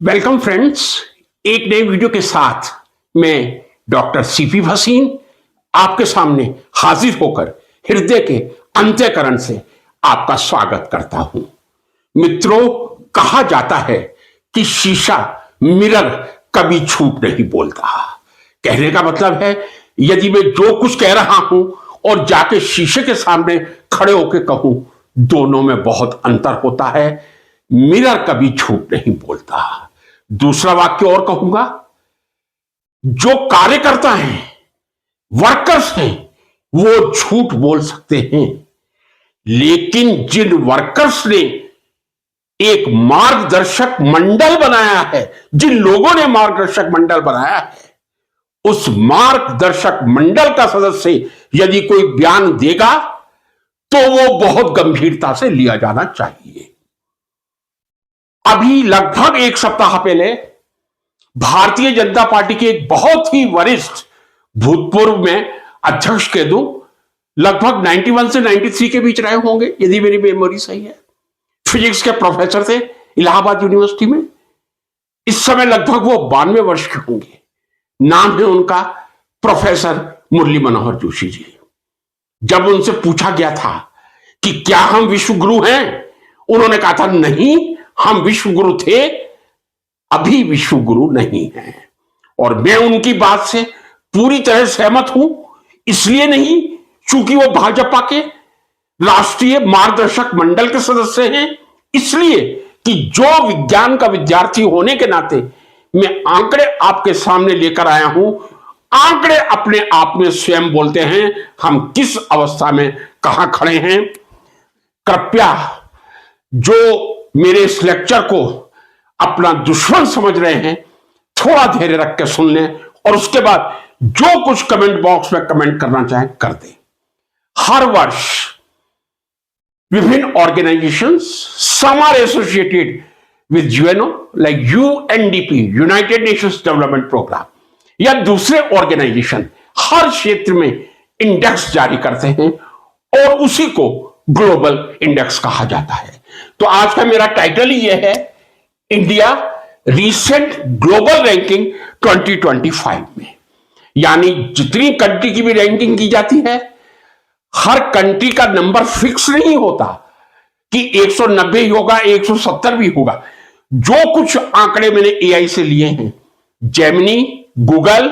Welcome friends, एक नए video के साथ मैं डॉक्टर सीपी भसीन आपके सामने हाजिर होकर हृदय के अंतःकरण से आपका स्वागत करता हूं। मित्रों, कहा जाता है कि शीशा मिरर कभी झूठ नहीं बोलता। कहने का मतलब है, यदि मैं जो कुछ कह रहा हूं और जाके शीशे के सामने खड़े होकर कहूं, दोनों में बहुत अंतर होता है। मिरर कभी झूठ नहीं बोलता। दूसरा वाक्य और कहूंगा, जो कार्यकर्ता हैं, वर्कर्स हैं, वो झूठ बोल सकते हैं, लेकिन जिन वर्कर्स ने एक मार्गदर्शक मंडल बनाया है, जिन लोगों ने मार्गदर्शक मंडल बनाया है, उस मार्गदर्शक मंडल का सदस्य यदि कोई बयान देगा तो वो बहुत गंभीरता से लिया जाना चाहिए। अभी लगभग एक सप्ताह पहले भारतीय जनता पार्टी के एक बहुत ही वरिष्ठ, भूतपूर्व में अध्यक्ष कह दूं, लगभग 91 से 93 के बीच रहे होंगे यदि मेरी मेमोरी सही है, फिजिक्स के प्रोफेसर थे इलाहाबाद यूनिवर्सिटी में। इस समय लगभग वो 92 वर्ष के होंगे। नाम है उनका प्रोफेसर मुरली मनोहर जोशी जी। जब उनसे पूछा गया था कि क्या हम विश्व गुरु हैं, उन्होंने कहा था, नहीं, हम विश्व गुरु थे, अभी विश्व गुरु नहीं है। और मैं उनकी बात से पूरी तरह सहमत हूं। इसलिए नहीं चूंकि वो भाजपा के राष्ट्रीय मार्गदर्शक मंडल के सदस्य हैं, इसलिए कि जो विज्ञान का विद्यार्थी होने के नाते मैं आंकड़े आपके सामने लेकर आया हूं। आंकड़े अपने आप में स्वयं बोलते हैं हम किस अवस्था में कहां खड़े हैं। कृपया जो मेरे इस लेक्चर को अपना दुश्मन समझ रहे हैं, थोड़ा धैर्य रख के सुन लें और उसके बाद जो कुछ कमेंट बॉक्स में कमेंट करना चाहें कर दें। हर वर्ष विभिन्न organisations, some are associated with UNO like UNDP, United Nations Development Programme, या दूसरे ऑर्गेनाइजेशन हर क्षेत्र में इंडेक्स जारी करते हैं और उसी को ग्लोबल इंडेक्स कहा जाता है। तो आज का मेरा टाइटल ही यह है, इंडिया रीसेंट ग्लोबल रैंकिंग 2025 में। यानी जितनी कंट्री की भी रैंकिंग की जाती है, हर कंट्री का नंबर फिक्स नहीं होता कि 190 ही होगा, 170 भी होगा। जो कुछ आंकड़े मैंने एआई से लिए हैं, जेमिनी, गूगल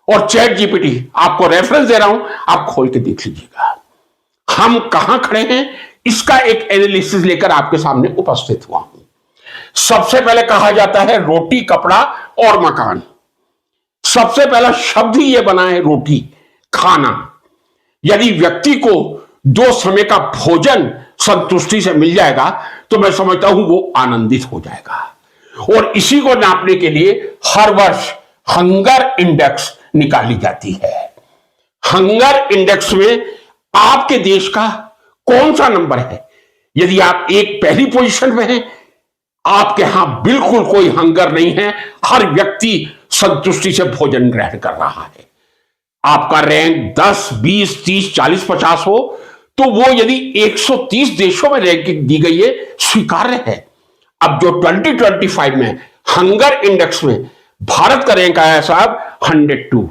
और चैट जीपीटी, आपको रेफरेंस दे रहा हूं, आप खोल के देख लीजिएगा हम कहां खड़े हैं। इसका एक एनालिसिस लेकर आपके सामने उपस्थित हुआ हूं। सबसे पहले कहा जाता है रोटी, कपड़ा और मकान। सबसे पहला शब्द ही यह बना है रोटी, खाना। यदि व्यक्ति को 2 समय का भोजन संतुष्टि से मिल जाएगा तो मैं समझता हूं वो आनंदित हो जाएगा। और इसी को नापने के लिए हर वर्ष हंगर इंडेक्स निकाली जाती है। हंगर इंडेक्स में आपके देश का कौन सा नंबर है। यदि आप एक पहली पोजीशन में हैं, आपके यहां बिल्कुल कोई हंगर नहीं है, हर व्यक्ति संतुष्टि से भोजन ग्रहण कर रहा है। आपका रैंक 10, 20, 30, 40, 50 हो तो वो यदि 130 देशों में रैंकिंग दी गई है, स्वीकार्य है। अब जो 2025 में हंगर इंडेक्स में भारत का रैंक आया साहब 102,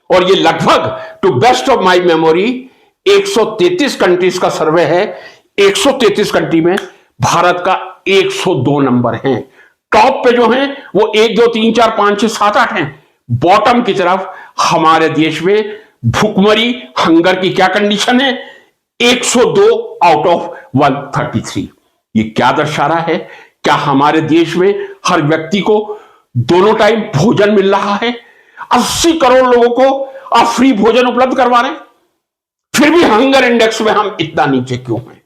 और ये लगभग to best of my memory 133 countries का सर्वे है। 133 कंट्री में भारत का 102 नंबर है। टॉप पे जो हैं वो 1, 2, 3, 4, 5, 6, 7, 8 हैं। बॉटम की तरफ हमारे देश में भूखमरी, हंगर की क्या कंडीशन है, 102 आउट ऑफ 133। ये क्या दर्शा रहा है? क्या हमारे देश में हर व्यक्ति को दोनों टाइम भोजन मिल रहा है? 80 करोड़ लोगों को आप फ्री भोजन उपलब्ध करवा रहे हैं, फिर भी हंगर इंडेक्स में हम इतना नीचे क्यों हैं?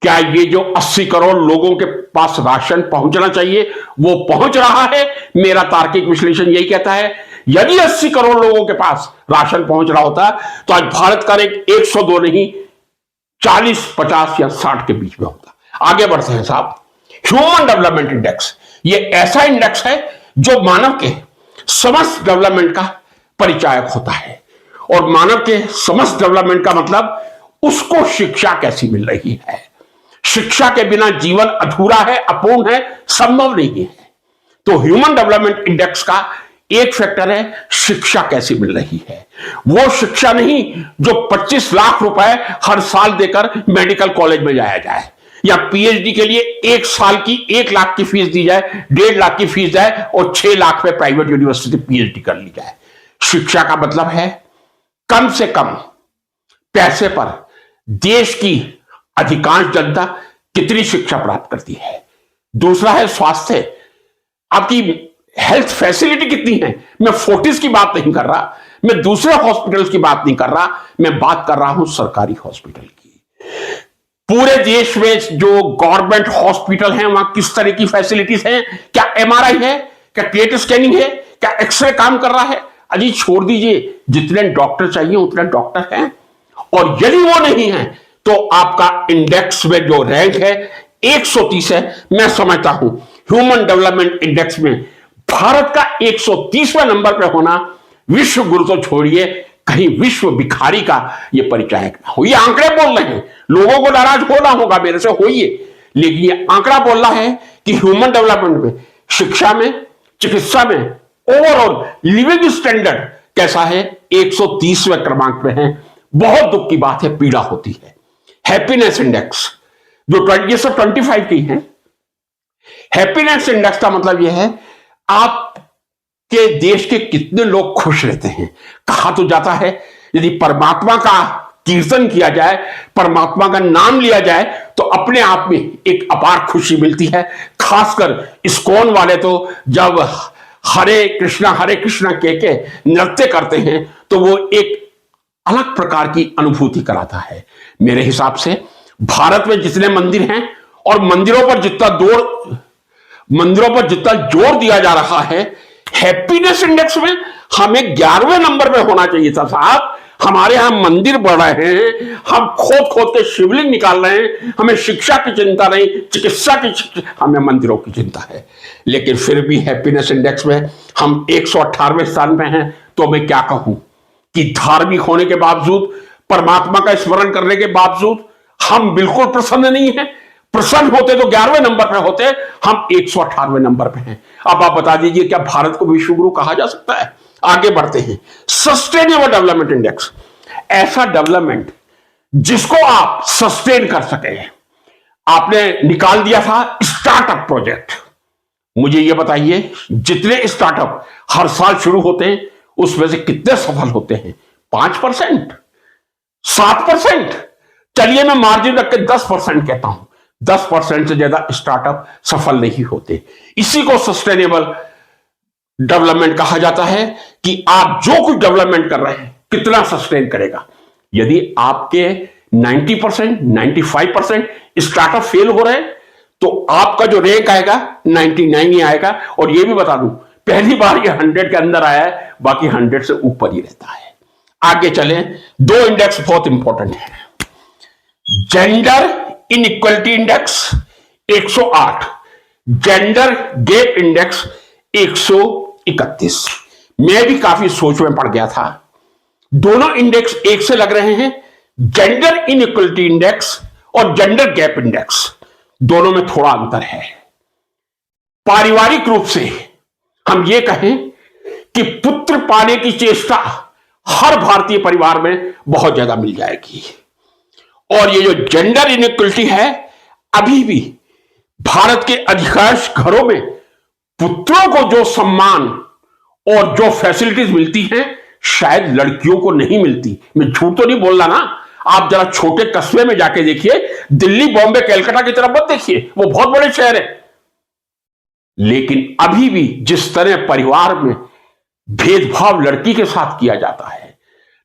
क्या ये जो 80 करोड़ लोगों के पास राशन पहुंचना चाहिए वो पहुंच रहा है? मेरा तार्किक विश्लेषण यही कहता है, यदि 80 करोड़ लोगों के पास राशन पहुंच रहा होता तो आज भारत का रैंक 102 नहीं 40, 50 या 60 के बीच में होता। आगे बढ़ते हैं साहब। ह्यूमन डेवलपमेंट इंडेक्स, ये ऐसा इंडेक्स है जो मानव के समस्त डेवलपमेंट का परिचायक होता है। और मानव के समस्त डेवलपमेंट का मतलब उसको शिक्षा कैसी मिल रही है। शिक्षा के बिना जीवन अधूरा है, अपूर्ण है, संभव नहीं है। तो ह्यूमन डेवलपमेंट इंडेक्स का एक फैक्टर है शिक्षा कैसी मिल रही है। वो शिक्षा नहीं जो 25 लाख रुपए हर साल देकर मेडिकल कॉलेज में जाया जाए, या पीएचडी के लिए 1 साल की 1 लाख की फीस दी जाए, 1.5 लाख की फीस जाए और 6 लाख में प्राइवेट यूनिवर्सिटी से पीएचडी कर ली जाए। शिक्षा का मतलब है कम से कम पैसे पर देश की अधिकांश जनता कितनी शिक्षा प्राप्त करती है। दूसरा है स्वास्थ्य, आपकी हेल्थ फैसिलिटी कितनी है। मैं फोर्टिस की बात नहीं कर रहा, मैं दूसरे हॉस्पिटल्स की बात नहीं कर रहा, मैं बात कर रहा हूं सरकारी हॉस्पिटल की। पूरे देश में जो गवर्नमेंट हॉस्पिटल हैं वहां किस तरह की फैसिलिटीज हैं। क्या एमआरआई है, क्या पेट स्कैनिंग है, क्या एक्सरे काम कर रहा है। अजी छोड़ दीजिए, जितने डॉक्टर चाहिए उतने डॉक्टर हैं, और यदि वो नहीं है तो आपका इंडेक्स में जो रैंक है 130 है। मैं समझता हूं ह्यूमन डेवलपमेंट इंडेक्स में भारत का 130वें नंबर पर होना विश्व गुरु तो छोड़िए, कहीं विश्व भिखारी का यह परिचायक ना हो। ये आंकड़े बोल रहे हैं, लोगों को नाराज होना होगा मेरे से, होइए, लेकिन ये आंकड़ा बोल रहा है कि ह्यूमन डेवलपमेंट में, शिक्षा में, चिकित्सा में ओवरऑल लिविंग स्टैंडर्ड कैसा है, 130वें क्रमांक पे है। बहुत दुख की बात है, पीड़ा होती है। हैप्पीनेस इंडेक्स जो ये सब 25 की है। हैप्पीनेस इंडेक्स का मतलब यह है आपके देश के कितने लोग खुश रहते हैं। कहा तो जाता है यदि परमात्मा का कीर्तन किया जाए, परमात्मा का नाम लिया जाए, तो अपने आप में एक अपार खुशी मिलती है। खासकर इस्कॉन वाले तो जब हरे कृष्णा के नृत्य करते हैं तो वो एक अलग प्रकार की अनुभूति कराता है। मेरे हिसाब से भारत में जितने मंदिर हैं और मंदिरों पर जितना जोर दिया जा रहा है, हैप्पीनेस इंडेक्स में हमें 11वें नंबर पे होना चाहिए था साहब। हमारे यहां मंदिर बढ़ रहे हैं, हम खोद के शिवलिंग निकाल रहे हैं, हमें शिक्षा की चिंता नहीं, चिकित्सा की, हमें मंदिरों की चिंता है। लेकिन फिर भी हैप्पीनेस इंडेक्स में हम 118वें स्थान पे हैं। तो मैं क्या कहूं कि धार्मिक होने के बावजूद, परमात्मा का स्मरण करने के बावजूद हम बिल्कुल प्रसन्न नहीं हैं। प्रसन्न होते तो 11वें नंबर पे होते, हम 118वें नंबर पे हैं। अब आप बता दीजिए क्या भारत को विश्व गुरु कहा जा सकता है। आगे बढ़ते हैं। सस्टेनेबल डेवलपमेंट इंडेक्स, ऐसा डेवलपमेंट जिसको आप सस्टेन कर सके। आपने निकाल दिया था स्टार्टअप प्रोजेक्ट। मुझे यह बताइए, जितने स्टार्टअप हर साल शुरू होते हैं उसमें से कितने सफल होते हैं? 5%, 7%। चलिए मैं मार्जिन रख के 10% कहता हूं। 10% से ज्यादा स्टार्टअप सफल नहीं होते। इसी को सस्टेनेबल डेवलपमेंट कहा जाता है कि आप जो कुछ डेवलपमेंट कर रहे हैं कितना सस्टेन करेगा। यदि आपके 90%, 95% स्टार्टअप फेल हो रहे हैं तो आपका जो रैंक आएगा 99 ही आएगा। और यह भी बता दूं, पहली बार ये 100 के अंदर आया है, बाकी 100 से ऊपर ही रहता है। आगे चलें, 2 इंडेक्स बहुत इंपॉर्टेंट है। Gender inequality index 108, gender gap index 131। मैं भी काफी सोच में पड़ गया था। दोनों इंडेक्स एक से लग रहे हैं, जेंडर इनइक्वलिटी इंडेक्स और जेंडर गैप इंडेक्स, दोनों में थोड़ा अंतर है। पारिवारिक रूप से हम ये कहें कि पुत्र पाने की चेष्टा हर भारतीय परिवार में बहुत ज्यादा मिल जाएगी। और ये जो जेंडर इनइक्वलिटी है, अभी भी भारत के अधिकांश घरों में पुत्रों को जो सम्मान और जो फैसिलिटीज मिलती हैं शायद लड़कियों को नहीं मिलती। मैं झूठ तो नहीं बोल रहा ना। आप जरा छोटे कस्बे में जाके देखिए, दिल्ली, बॉम्बे, कलकत्ता की तरफ मत देखिए, वो बहुत बड़े शहर है। लेकिन अभी भी जिस तरह परिवार में भेदभाव लड़की के साथ किया जाता है,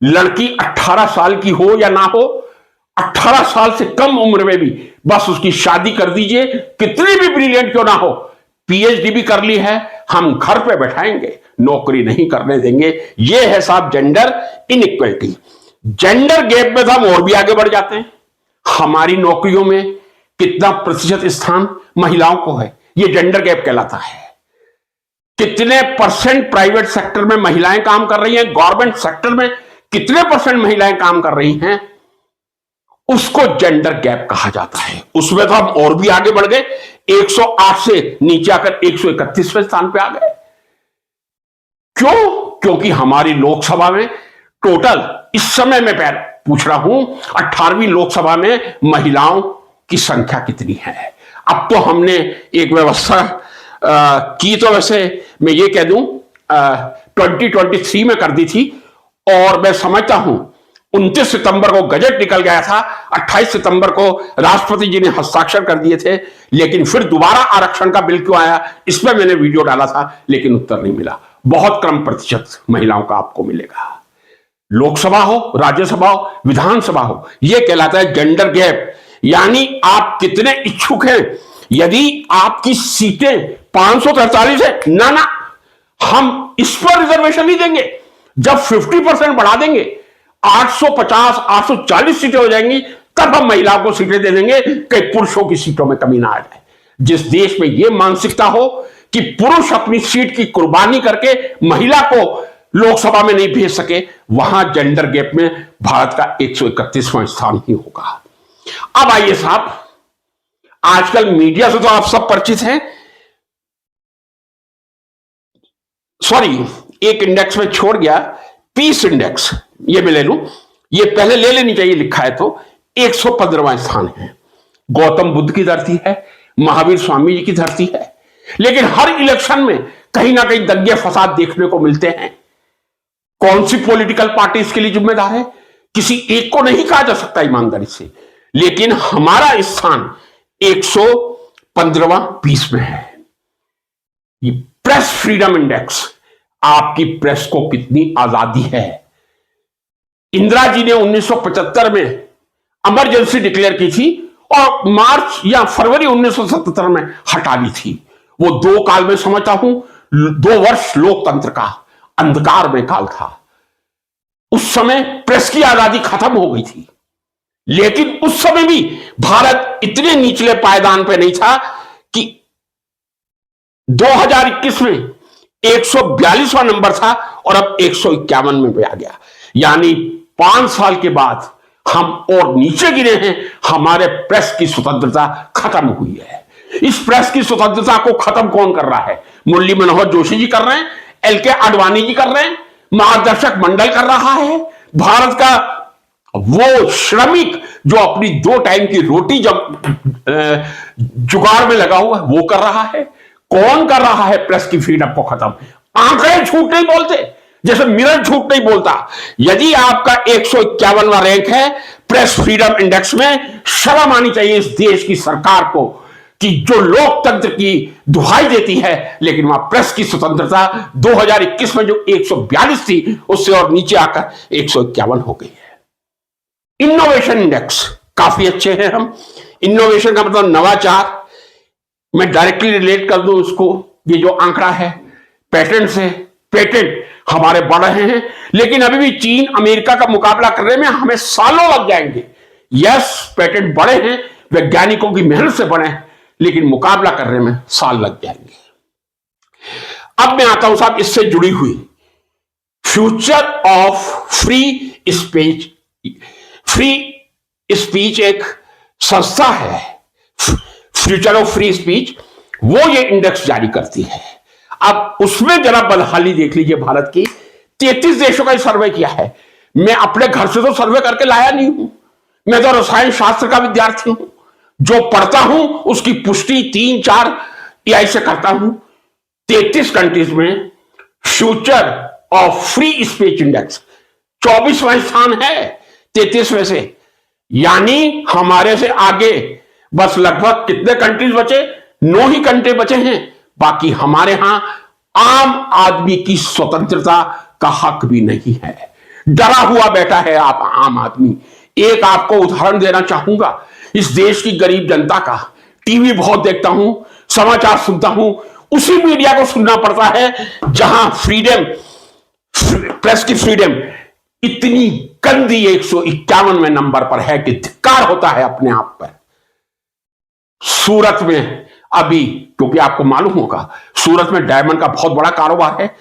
लड़की 18 साल की हो या ना हो, 18 साल से कम उम्र में भी बस उसकी शादी कर दीजिए, कितनी भी ब्रिलियंट क्यों ना हो, पीएचडी भी कर ली है, हम घर पे बैठाएंगे, नौकरी नहीं करने देंगे। यह है साहब जेंडर इनइक्वलिटी। जेंडर गैप में तो हम और भी आगे बढ़ जाते हैं। हमारी नौकरियों में कितना प्रतिशत स्थान महिलाओं को है, यह जेंडर गैप कहलाता है। कितने परसेंट प्राइवेट सेक्टर में महिलाएं काम कर रही हैं, गवर्नमेंट सेक्टर में कितने परसेंट महिलाएं काम कर रही हैं, उसको जेंडर गैप कहा जाता है। उसमें तो हम और भी आगे बढ़ गए। 108 से नीचे आकर 131वें स्थान पे आ गए। क्यों? क्योंकि हमारी लोकसभा में टोटल इस समय मैं पूछ रहा हूं 18वीं लोकसभा में महिलाओं की संख्या कितनी है। अब तो हमने एक व्यवस्था की, तो वैसे मैं ये कह दूं 2023 में कर दी थी, और मैं समझता हूं 29 सितंबर को गजट निकल गया था, 28 सितंबर को राष्ट्रपति जी ने हस्ताक्षर कर दिए थे, लेकिन फिर दोबारा आरक्षण का बिल क्यों आया, इस पर मैंने वीडियो डाला था, लेकिन उत्तर नहीं मिला। बहुत कम प्रतिशत महिलाओं का आपको मिलेगा। लोकसभा हो, राज्यसभा हो, विधानसभा हो, यह कहलाता है जेंडर गैप, यानी आप कितने इच्छुक हैं। यदि आपकी सीटें 543 है, ना हम इस पर रिजर्वेशन नहीं देंगे। जब 50% बढ़ा देंगे, 850 840 सीटें हो जाएंगी, तब हम महिलाओं को सीटें दे देंगे कि पुरुषों की सीटों में कमी ना आ जाए। जिस देश में यह मानसिकता हो कि पुरुष अपनी सीट की कुर्बानी करके महिला को लोकसभा में नहीं भेज सके, वहां जेंडर गैप में भारत का 131वां स्थान ही होगा। अब आइए साहब, आजकल मीडिया से तो आप सब परिचित हैं। सॉरी, एक इंडेक्स में छोड़ गया, पीस इंडेक्स, ये मैं ले लूं, ये पहले ले लेनी चाहिए, लिखा है तो 115वां स्थान है। गौतम बुद्ध की धरती है, महावीर स्वामी जी की धरती है, लेकिन हर इलेक्शन में कहीं ना कहीं दंगे फसाद देखने को मिलते हैं। कौन सी पॉलिटिकल पार्टी इसके लिए जिम्मेदार है, किसी एक को नहीं कहा जा सकता ईमानदारी से, लेकिन हमारा स्थान 115वां पीस में है। ये प्रेस फ्रीडम इंडेक्स, आपकी प्रेस को कितनी आजादी है। इंदिरा जी ने 1975 में इमरजेंसी डिक्लेयर की थी और मार्च या फरवरी 1977 में हटा ली थी। वो 2 काल में समझता हूं 2 वर्ष लोकतंत्र का अंधकार में काल था। उस समय प्रेस की आजादी खत्म हो गई थी, लेकिन उस समय भी भारत इतने निचले पायदान पे नहीं था कि 2021 में 142वां नंबर था और अब 151 में भी आ गया। यानी 5 साल के बाद हम और नीचे गिरे हैं। हमारे प्रेस की स्वतंत्रता खत्म हुई है। इस प्रेस की स्वतंत्रता को खत्म कौन कर रहा है? मुरली मनोहर जोशी जी कर रहे हैं, एल के आडवाणी जी कर रहे हैं, मार्गदर्शक मंडल कर रहा है, भारत का वो श्रमिक जो अपनी 2 टाइम की रोटी जब जुगाड़ में लगा हुआ है वो कर रहा है। कौन कर रहा है प्रेस की फ्रीडम को खत्म? आंकड़े झूठ नहीं बोलते, जैसे मिरर झूठ नहीं बोलता। यदि आपका 151वां रैंक है प्रेस फ्रीडम इंडेक्स में, शर्म आनी चाहिए इस देश की सरकार को कि जो लोकतंत्र की दुहाई देती है, लेकिन वहां प्रेस की स्वतंत्रता 2021 में जो 142 थी उससे और नीचे आकर 151 हो गई है। इनोवेशन इंडेक्स काफी अच्छे हैं हम। इनोवेशन का मतलब नवाचार, मैं डायरेक्टली रिलेट कर दूं उसको, ये जो आंकड़ा है पेटेंट से, पेटेंट हमारे बढ़ रहे हैं, लेकिन अभी भी चीन अमेरिका का मुकाबला करने में हमें सालों लग जाएंगे। यस, पेटेंट बढ़े हैं, वैज्ञानिकों की मेहनत से बढ़े हैं, लेकिन मुकाबला करने में साल लग जाएंगे। अब मैं आता हूं साहब इससे जुड़ी हुई future of free speech. Free speech एक संस्था है, फ्यूचर ऑफ फ्री स्पीच, वो ये इंडेक्स जारी करती है। अब उसमें जरा बदहाली देख लीजिए भारत की। 33 देशों का सर्वे किया है। मैं अपने घर से तो सर्वे करके लाया नहीं हूं, मैं तो रसायन शास्त्र का विद्यार्थी हूं। जो पढ़ता हूं उसकी पुष्टि 3-4 एआई से करता हूं। 33 कंट्रीज में future of free speech index 24वां स्थान है 33 में से, यानी हमारे से आगे बस लगभग कितने कंट्रीज बचे? 9 ही कंट्री बचे हैं। बाकी हमारे यहां आम आदमी की स्वतंत्रता का हक भी नहीं है, डरा हुआ बैठा है आप आम आदमी। एक आपको उदाहरण देना चाहूंगा इस देश की गरीब जनता का। टीवी बहुत देखता हूं, समाचार सुनता हूं, उसी मीडिया को सुनना पड़ता है जहां फ्रीडम, प्रेस की फ्रीडम इतनी गंदी 151वें नंबर पर है कि धिक्कार होता है अपने आप पर। सूरत में अभी, क्योंकि आपको मालूम होगा सूरत में डायमंड का बहुत बड़ा कारोबार है,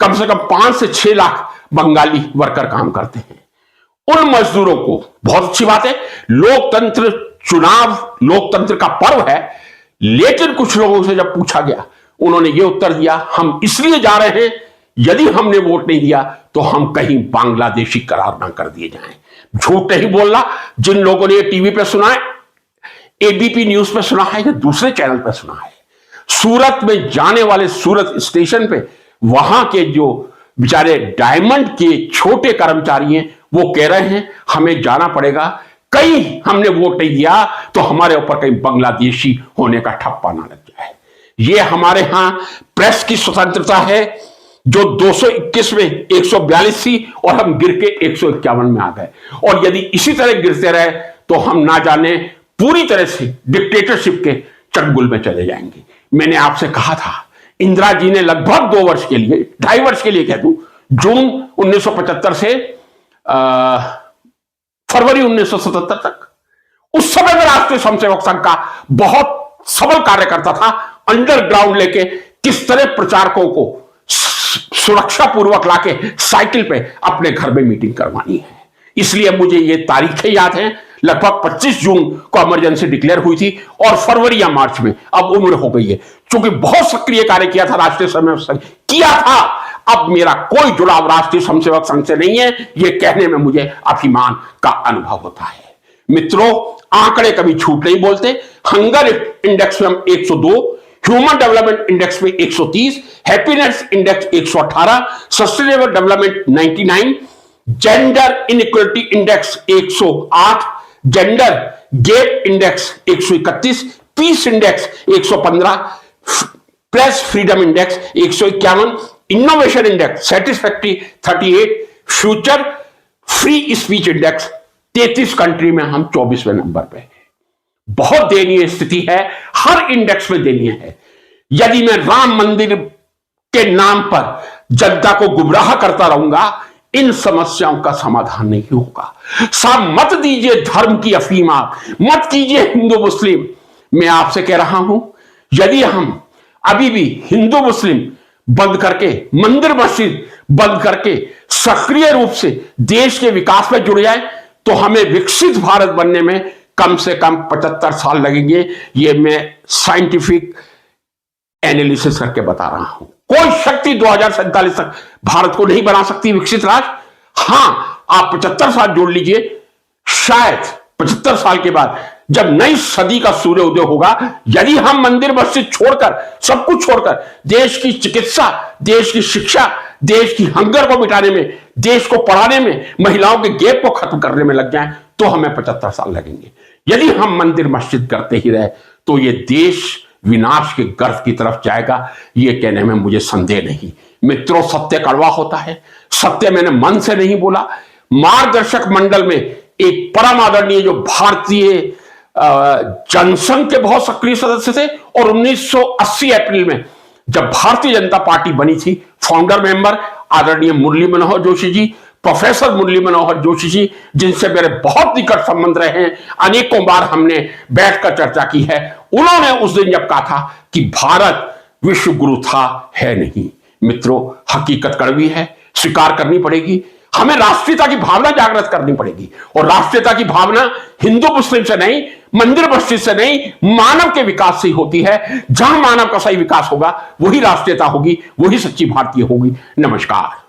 कम से कम 5 से 6 लाख बंगाली वर्कर काम करते हैं। उन मजदूरों को, बहुत अच्छी बात है, लोकतंत्र चुनाव लोकतंत्र का पर्व है, लेकिन कुछ लोगों से जब पूछा गया, उन्होंने ये उत्तर दिया, हम इसलिए जा रहे हैं, यदि हमने वोट नहीं दिया तो हम कहीं बांग्लादेशी करार ना कर दिए जाएं। झूठ नहीं बोलना। जिन लोगों ने ये टीवी पे सुना है, एबीपी न्यूज पे सुना है या दूसरे चैनल पे सुना है, सूरत में जाने वाले सूरत स्टेशन पे वहां के जो बेचारे डायमंड के छोटे कर्मचारी हैं, वो कह रहे हैं हमें जाना पड़ेगा, कहीं हमने वोट नहीं दिया तो हमारे ऊपर कहीं बांग्लादेशी होने का ठप्पा ना लग जाए। ये हमारे यहां प्रेस की स्वतंत्रता है जो 221 में 142 थी और हम गिर के 151 में आ गए, और यदि इसी तरह गिरते रहे तो हम ना जाने पूरी तरह से डिक्टेटरशिप के चंगुल में चले जाएंगे। मैंने आपसे कहा था, इंदिरा जी ने लगभग 2 वर्ष के लिए, 2.5 वर्ष के लिए कह दूं, जून 1975 से फरवरी 1977 तक, उस समय में राष्ट्रीय स्वयंसेवक संघ का बहुत सबल कार्यकर्ता था, अंडरग्राउंड लेके किस तरह प्रचारकों को सुरक्षा पूर्वक लाके साइकिल पे अपने घर में मीटिंग करवानी है। इसलिए मुझे ये तारीखें याद हैं। लगभग 25 जून को इमरजेंसी डिक्लेयर हुई थी और फरवरी या मार्च में अब उम्र हो गई है, क्योंकि बहुत सक्रिय कार्य किया था राष्ट्रीय स्वयंसेवक संघ किया था। अब मेरा कोई जुड़ाव राष्ट्रीय स्वयंसेवक संघ से नहीं है, यह कहने में मुझे अभिमान का अनुभव होता है। मित्रों, आंकड़े कभी झूठ नहीं बोलते। हंगर इंडेक्स में हम 102, ह्यूमन डेवलपमेंट इंडेक्स में 130, happiness index 118, sustainable development 99, gender inequality index 108, gender gap index 131, peace index 115, press freedom index 151, innovation index satisfactory 38, future free speech index 33 country में हम 24वें नंबर पे हैं। बहुत दयनीय स्थिति है, हर इंडेक्स में दयनीय है। यदि मैं राम मंदिर के नाम पर जनता को गुमराह करता रहूंगा, इन समस्याओं का समाधान नहीं होगा। साहब, मत दीजिए धर्म की अफीम, आप मत कीजिए हिंदू मुस्लिम। मैं आपसे कह रहा हूं, यदि हम अभी भी हिंदू मुस्लिम बंद करके, मंदिर मस्जिद बंद करके सक्रिय रूप से देश के विकास में जुड़ जाए, तो हमें विकसित भारत बनने में कम से कम 75 साल लगेंगे। ये मैं साइंटिफिक एनालिसिस करके बता रहा हूं। कोई शक्ति 2047 तक भारत को नहीं बना सकती विकसित राष्ट्र। हां, आप 75 साल जोड़ लीजिए, शायद 75 साल के बाद जब नई सदी का सूर्योदय होगा, यदि हम मंदिर मस्जिद छोड़कर, सब कुछ छोड़कर देश की चिकित्सा, देश की शिक्षा, देश की हंगर को मिटाने में, देश को पढ़ाने में, महिलाओं के गैप को खत्म करने में लग जाएं, तो हमें 75 साल लगेंगे। यदि हम मंदिर मस्जिद करते ही रहे तो यह देश विनाश के गर्भ की तरफ जाएगा, यह कहने में मुझे संदेह नहीं। मित्रों, सत्य कड़वा होता है। सत्य मैंने मन से नहीं बोला। मार्गदर्शक मंडल में एक परम आदरणीय जो भारतीय जनसंघ के बहुत सक्रिय सदस्य थे, और 1980 अप्रैल में जब भारतीय जनता पार्टी बनी थी, फाउंडर मेंबर आदरणीय मुरली मनोहर जोशी जी, प्रोफेसर मुरली मनोहर जोशी जी, जिनसे मेरे बहुत निकट संबंध रहे हैं, अनेकों बार हमने बैठकर चर्चा की है, उन्होंने उस दिन जब कहा था कि भारत विश्व गुरु था, है नहीं। मित्रों, हकीकत कड़वी है, स्वीकार करनी पड़ेगी। हमें राष्ट्रीयता की भावना जागृत करनी पड़ेगी, और राष्ट्रीयता की भावना हिंदू मुस्लिम से नहीं, मंदिर मस्जिद से नहीं, मानव के विकास से ही होती है। जहां मानव का सही विकास होगा, वही राष्ट्रीयता होगी, वही सच्ची भारतीय होगी। नमस्कार।